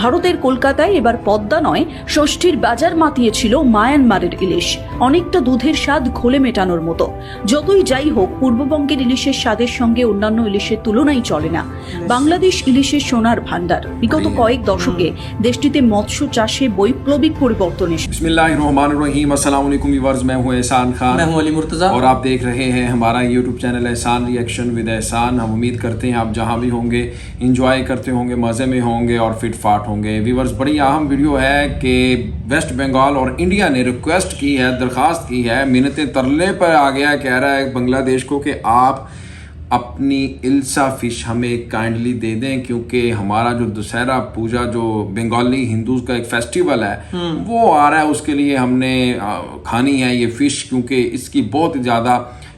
ভারতের কলকাতায় এবার পদ্মা নয় ষষ্ঠীর বাজার মাতিয়েছিল মায়ানমারের ইলিশ। অনেকটা দুধের স্বাদ ঘোলে মেটানোর মতো। যতই যাই হোক, পূর্ববঙ্গের ইলিশের স্বাদের সঙ্গে অন্যান্য ইলিশের তুলনাই চলে না। বাংলাদেশ ইলিশের সোনার ভান্ডার। বিগত কয়েক দশকে দেশটিতে মৎস্য চাষে বৈপ্লবিক পরিবর্তন এসেছে। बिस्मिल्लाहिर्रहमानिर्रहीम, अस्सलाम वालेकुम व्यूअर्स, मैं हूं एहसान खान। मैं हूं अली मुर्तजा और आप देख रहे हैं हमारा यूट्यूब चैनल एहसान रिएक्शन विद एहसान। हम उम्मीद करते हैं आप जहां भी होंगे इंजॉय करते होंगे, मज़े में होंगे और फिट फाट होंगे। व्यूअर्स, बड़ी अहम वीडियो है कि वेस्ट बंगाल और इंडिया ने रिक्वेस्ट की है, दरख्वास्त की है, मिन्नतें तरले पर आ गया, कह रहा है बांग्लादेश को कि आप अपनी इल्सा फिश हमें काइंडली दे दें, क्योंकि हमारा जो दशहरा पूजा जो बंगाली हिंदूज का एक फेस्टिवल है वो आ रहा है, उसके लिए हमने खानी है ये फिश, क्योंकि इसकी बहुत ज़्यादा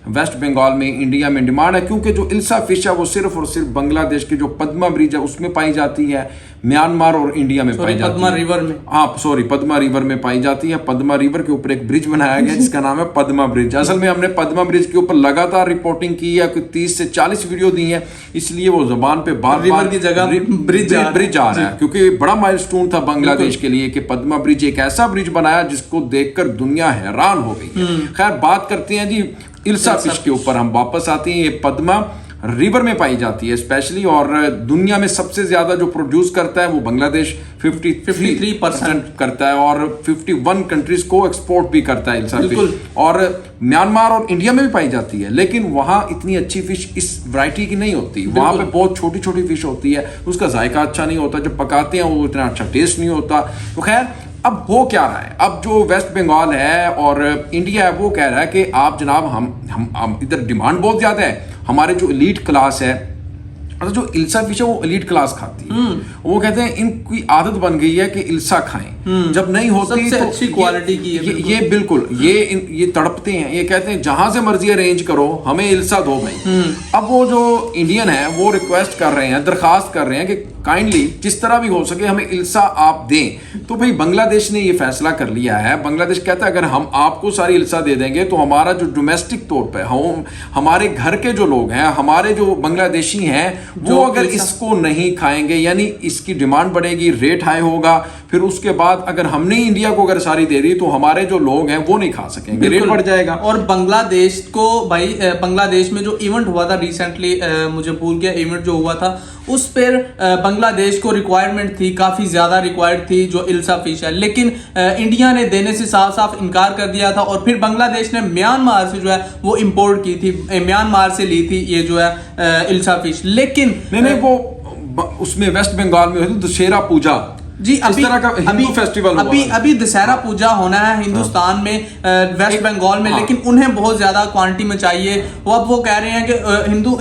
वेस्ट बंगाल में, इंडिया में डिमांड है। क्योंकि जो इल्सा फिश है वो सिर्फ और सिर्फ बांग्लादेश के जो पद्मा ब्रिज है उसमें पाई जाती है, म्यांमार और इंडिया में पाई जाती है, पद्मा रिवर में। पद्मा रिवर में पाई जाती है। पद्मा रिवर के ऊपर एक ब्रिज बनाया गया जिसका नाम है पद्मा ब्रिज। असल में हमने पद्मा ब्रिज के ऊपर लगातार रिपोर्टिंग की है, कुछ 30 से 40 वीडियो दी है, इसलिए वो जबान पे बार रिवर की जगह ब्रिज आ रहा है, क्योंकि बड़ा माइलस्टोन था बांग्लादेश के लिए कि पद्मा ब्रिज एक ऐसा ब्रिज बनाया जिसको देखकर दुनिया हैरान हो गई। खैर, बात करते हैं जी इल्सा फिश के ऊपर। हम वापस आते हैं। ये पद्मा रिवर में पाई जाती है स्पेशली, और दुनिया में सबसे ज्यादा जो प्रोड्यूस करता है वो बांग्लादेश 53% करता है, और 51 कंट्रीज को एक्सपोर्ट भी करता है इल्सा फिश। और म्यांमार और इंडिया में भी पाई जाती है, लेकिन वहां इतनी अच्छी फिश इस वैरायटी की नहीं होती। वहां पे बहुत छोटी छोटी फिश होती है, उसका जायका अच्छा नहीं होता, जब पकाते हैं वो इतना अच्छा टेस्ट नहीं होता। तो खैर, अब हो क्या रहा है, अब जो वेस्ट बंगाल है और इंडिया है वो कह रहा है कि आप जनाब हम इधर डिमांड बहुत ज्यादा है, हमारे जो एलीट क्लास है, मतलब जो इल्सा फिश है वो एलीट क्लास खाती है, वो कहते हैं इनकी आदत बन गई है कि इल्सा खाएं, जब नहीं होती सबसे तो अच्छी क्वालिटी की है। ये बिल्कुल ये तड़पते हैं, ये कहते हैं जहां से मर्जी अरेंज करो हमें इल्सा दो भाई। अब वो जो इंडियन है वो रिक्वेस्ट कर रहे हैं, दरखास्त कर रहे हैं कि काइंडली जिस तरह भी हो सके हमें इल्सा आप दें। तो भाई बांग्लादेश ने ये फैसला कर लिया है। बांग्लादेश कहता है अगर हम आपको सारी इल्सा दे देंगे तो हमारा जो डोमेस्टिक तौर पे हमारे घर के जो लोग हैं, हमारे जो बांग्लादेशी हैं, वो अगर इसको नहीं खाएंगे, यानी इसकी डिमांड बढ़ेगी, रेट हाई होगा, फिर उसके बाद अगर हमने इंडिया को अगर सारी दे दी तो हमारे जो लोग हैं वो नहीं खा सकेंगे, रेट बढ़ जाएगा। और बांग्लादेश को भाई, बांग्लादेश में जो इवेंट हुआ था रिसेंटली, मुझे भूल गया इवेंट जो हुआ था, उस पर बांग्लादेश को रिक्वायरमेंट थी, काफी ज्यादा रिक्वायर्ड थी जो इल्सा फिश है, लेकिन इंडिया ने देने से साफ साफ इनकार कर दिया था। और फिर बांग्लादेश ने म्यांमार से जो है वो इंपोर्ट की थी, म्यांमार से ली थी ये जो है इल्सा फिश। लेकिन नहीं वो उसमें वेस्ट बंगाल में हुई दशहरा पूजा जी, अभी फेस्टिवल अभी दशहरा पूजा होना है हिंदुस्तान में, वेस्ट बंगाल में, लेकिन उन्हें बहुत ज्यादा क्वांटिटी में चाहिए। वो कह रहे हैं कि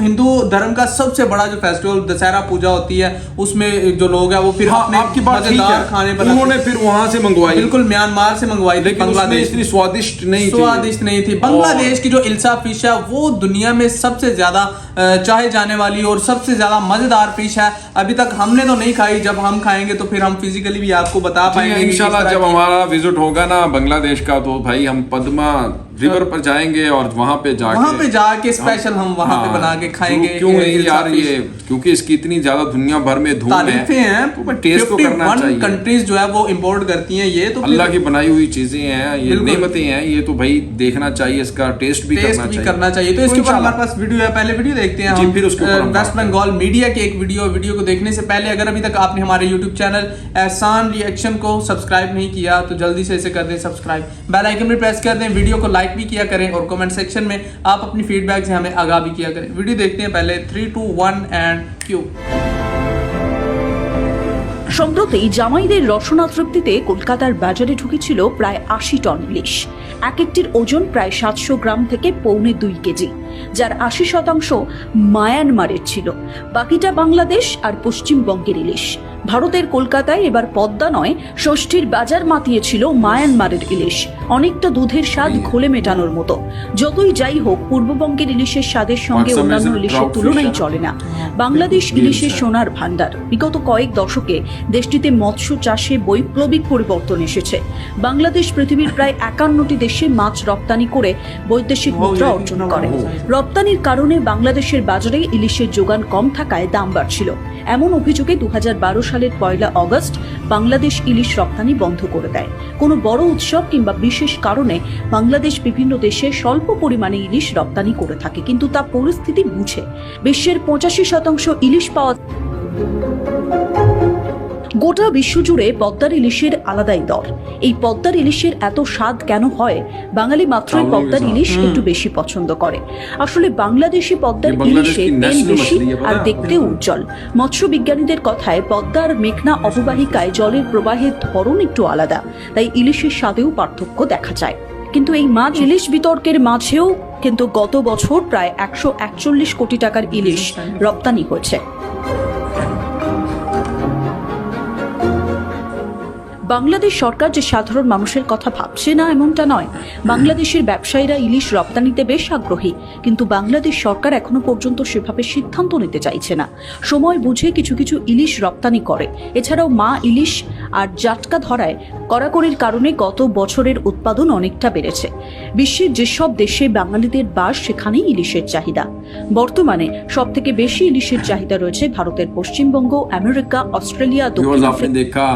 हिंदू धर्म का सबसे बड़ा जो फेस्टिवल दशहरा पूजा होती है उसमें जो लोग हैं वो फिर आपकी बात ठीक है, खाने उन्होंने फिर वहां से मंगवाई, बिल्कुल म्यांमार से मंगवाई थी। बांग्लादेश इतनी स्वादिष्ट नहीं थी। बांग्लादेश की जो इल्सा फिश है वो दुनिया में सबसे ज्यादा चाहे जाने वाली और सबसे ज्यादा मजेदार फिश है। अभी तक हमने तो नहीं खाई, जब हम खाएंगे तो फिर हम फिजिकली भी आपको बता पाएंगे इंशाल्लाह। जब हमारा विजिट होगा ना बांग्लादेश का तो भाई हम पद्मा रिवर पर जाएंगे और वहां पे जाके स्पेशल हम वहां पे बना के खाएंगे। क्यों नहीं यार, ये क्योंकि इसकी इतनी ज्यादा दुनिया भर में धूम है, टेस्ट तो करना चाहिए। कंट्रीज जो है वो इंपोर्ट करती हैं, ये तो अल्लाह की बनाई हुई चीजें हैं, ये नेमतें हैं, ये तो भाई देखना चाहिए, इसका टेस्ट भी करना चाहिए। तो इसके ऊपर हमारे पास वीडियो है, पहले वीडियो देखते हैं हम, फिर उसके ऊपर वेस्ट बंगाल मीडिया की एक वीडियो को देखने से पहले अगर अभी तक आपने हमारे यूट्यूब चैनल एहसान रिएक्शन को सब्सक्राइब नहीं किया तो जल्दी से इसे कर दें सब्सक्राइब, बेल आइकन भी प्रेस कर दें, वीडियो को लाइक भी किया करें और कमेंट सेक्शन में आप अपनी फीडबैक से हमें आगाह भी किया करें। वीडियो देखते हैं पहले 3, 2, 1 एंड क्यू। সম্প্রতি জামাইদের রসনা তৃপ্তিতে কলকাতার বাজারে ঢুকেছিল প্রায় 80 টন ইলিশ। এক একটির ওজন প্রায় 700 গ্রাম থেকে 1.25 কেজি, যার 80% মায়ানমারের ছিল, বাকিটা বাংলাদেশ আর পশ্চিমবঙ্গের ইলিশ। ভারতের কলকাতায় এবার পদ্মা নয় ষষ্ঠীর বাজার মাতিয়েছিল মায়ানমারের ইলিশ। অনেকটা দুধের স্বাদ ঘোলে মেটানোর মতো। যতই যাই হোক, পূর্ববঙ্গের ইলিশের স্বাদের সঙ্গে অন্যান্য ইলিশের তুলনাই চলে না। বাংলাদেশ ইলিশের সোনার ভান্ডার। বিগত কয়েক দশকে দেশটিতে মৎস্য চাষে বৈপ্লবিক পরিবর্তন এসেছে। বাংলাদেশ পৃথিবীর প্রায় 51টি দেশে মাছ রপ্তানি করে বৈদেশিক মুদ্রা অর্জন করে। রপ্তানির কারণে বাংলাদেশের বাজারে ইলিশের যোগান কম থাকায় দাম বাড়ছিল। এমন অভিযোগে 2012 সালের 1 অগস্ট বাংলাদেশ ইলিশ রপ্তানি বন্ধ করে দেয়। কোনো বড় উৎসব কিংবা বিশেষ কারণে বাংলাদেশ বিভিন্ন দেশে স্বল্প পরিমাণে ইলিশ রপ্তানি করে থাকে, কিন্তু তা পরিস্থিতি বুঝে বিশ্বের 85% ইলিশ পাওয়া। গোটা বিশ্বজুড়ে পদ্মার ইলিশের আলাদাই দর। এই পদ্মার ইলিশের এত স্বাদ কেন হয়? বাঙালি মাত্রই পদ্মার ইলিশ একটু বেশি পছন্দ করে। আসলে বাংলাদেশি পদ্মার ইলিশে তেল বেশি আর দেখতেও উজ্জ্বল। মৎস্য বিজ্ঞানীদের কথায় পদ্মার মেঘনা অববাহিকায় জলের প্রবাহের ধরন একটু আলাদা, তাই ইলিশের স্বাদেও পার্থক্য দেখা যায়। কিন্তু এই মাছ ইলিশ বিতর্কের মাঝেও কিন্তু গত বছর প্রায় 141 কোটি টাকার ইলিশ রপ্তানি হয়েছে। বাংলাদেশ সরকার যে সাধারণ মানুষের কথা ভাবছে না এমনটা নয়। বাংলাদেশের ব্যবসায়ীরা ইলিশ রপ্তানিতে বেশ আগ্রহী, কিন্তু বাংলাদেশ সরকার এখনো পর্যন্ত সেভাবে সিদ্ধান্ত নিতে চাইছে না। সময় বুঝে কিছু কিছু ইলিশ রপ্তানি করে। এছাড়াও মা ইলিশ আর জাটকা ধরায় কড়াকড়ির কারণে গত বছরের উৎপাদন অনেকটা বেড়েছে। বিশ্বের যেসব দেশে বাঙালিদের বাস সেখানেই ইলিশের চাহিদা। বর্তমানে সবথেকে বেশি ইলিশের চাহিদা রয়েছে ভারতের পশ্চিমবঙ্গ, আমেরিকা, অস্ট্রেলিয়া, দক্ষিণ আফ্রিকা,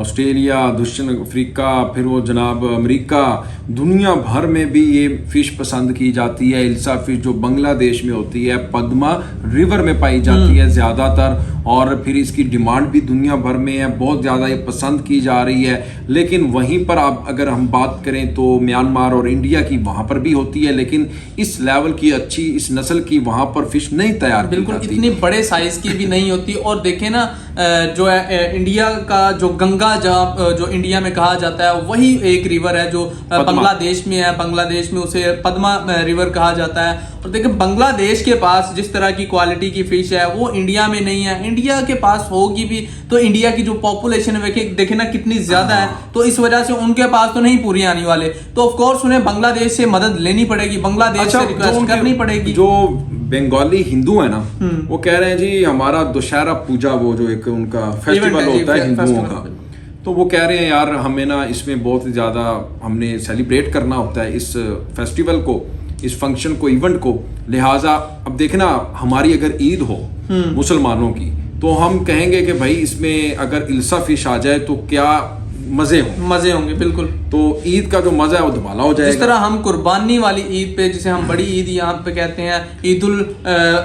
ऑस्ट्रेलिया, दक्षिण अफ्रीका, फिर वो जनाब अमेरिका, दुनिया भर में भी ये फिश पसंद की जाती है। इल्सा फिश जो बांग्लादेश में होती है, पद्मा रिवर में पाई जाती है ज़्यादातर, और फिर इसकी डिमांड भी दुनिया भर में है, बहुत ज़्यादा ये पसंद की जा रही है। लेकिन वहीं पर आप अगर हम बात करें तो म्यांमार और इंडिया की वहाँ पर भी होती है, लेकिन इस लेवल की अच्छी इस नस्ल की वहाँ पर फिश नहीं तैयार की बिल्कुल जाती। इतनी बड़े साइज की भी नहीं होती। और देखें ना, जो है इंडिया का जो गंगा जो इंडिया में कहा जाता है, वही एक रिवर है जो बांग्लादेश में है। बांग्लादेश में उसे पद्मा रिवर कहा जाता है। और देखिए बांग्लादेश के पास जिस तरह की क्वालिटी की फिश है वो इंडिया में नहीं है। इंडिया के पास होगी भी तो इंडिया की जो पॉपुलेशन है देखे ना कितनी ज्यादा है, तो इस वजह से उनके पास तो नहीं पूरी आने वाले। तो ऑफ कोर्स उन्हें बांग्लादेश से मदद लेनी पड़ेगी, बांग्लादेश से रिक्वेस्ट करनी पड़ेगी। जो बंगाली हिंदू है ना, वो कह रहे हैं जी हमारा दशहरा पूजा, वो जो एक उनका फेस्टिवल होता है हिंदुओं का, तो वो कह रहे हैं यार हमें ना इसमें बहुत ज़्यादा हमने सेलिब्रेट करना होता है इस फेस्टिवल को, इस फंक्शन को, इवेंट को। लिहाजा अब देखना हमारी अगर ईद हो मुसलमानों की, तो हम कहेंगे कि भाई इसमें अगर इल्सा फिश आ जाए तो क्या मजे होंगे। बिल्कुल, तो ईद का जो मजा है वो धमाला हो जाएगा। जिस तरह हम कुर्बानी वाली ईद पे, जिसे हम बड़ी ईद यहाँ पे कहते हैं, ईद उल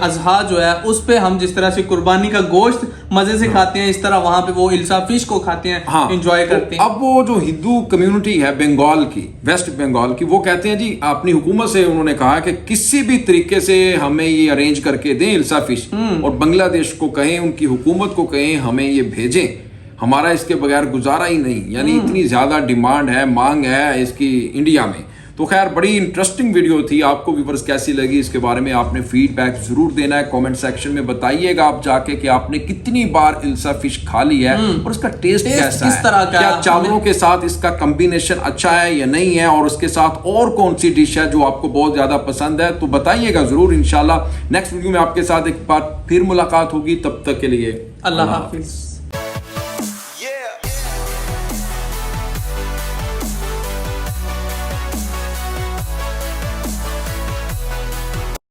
अजहा जो है, उस पे हम जिस तरह से कुर्बानी का गोश्त मजे से खाते हैं, इस तरह वहां पे वो इल्सा फिश को खाते हैं, एंजॉय करते हैं। अब वो जो हिंदू कम्युनिटी है बंगाल की, वेस्ट बंगाल की, वो कहते हैं जी अपनी हुकूमत से उन्होंने कहा कि किसी भी तरीके से हमें ये अरेंज करके दें इल्सा फिश, और बांग्लादेश को कहें, उनकी हुकूमत को कहें हमें ये भेजें, हमारा इसके बगैर गुजारा ही नहीं। यानी इतनी ज्यादा डिमांड है, मांग है इसकी इंडिया में। तो खैर बड़ी इंटरेस्टिंग वीडियो थी। आपको व्यूअर्स कैसी लगी इसके बारे में आपने फीडबैक जरूर देना है, कमेंट सेक्शन में बताइएगा आप जाके कि आपने कितनी बार इल्सा फिश खा ली है और इसका टेस्ट कैसा है, क्या चावलों के साथ इसका कॉम्बिनेशन अच्छा है या नहीं है, और उसके साथ और कौन सी डिश है जो आपको बहुत ज्यादा पसंद है, तो बताइएगा जरूर। इंशाल्लाह नेक्स्ट वीडियो में आपके साथ एक बार फिर मुलाकात होगी, तब तक के लिए अल्लाह हाफिज।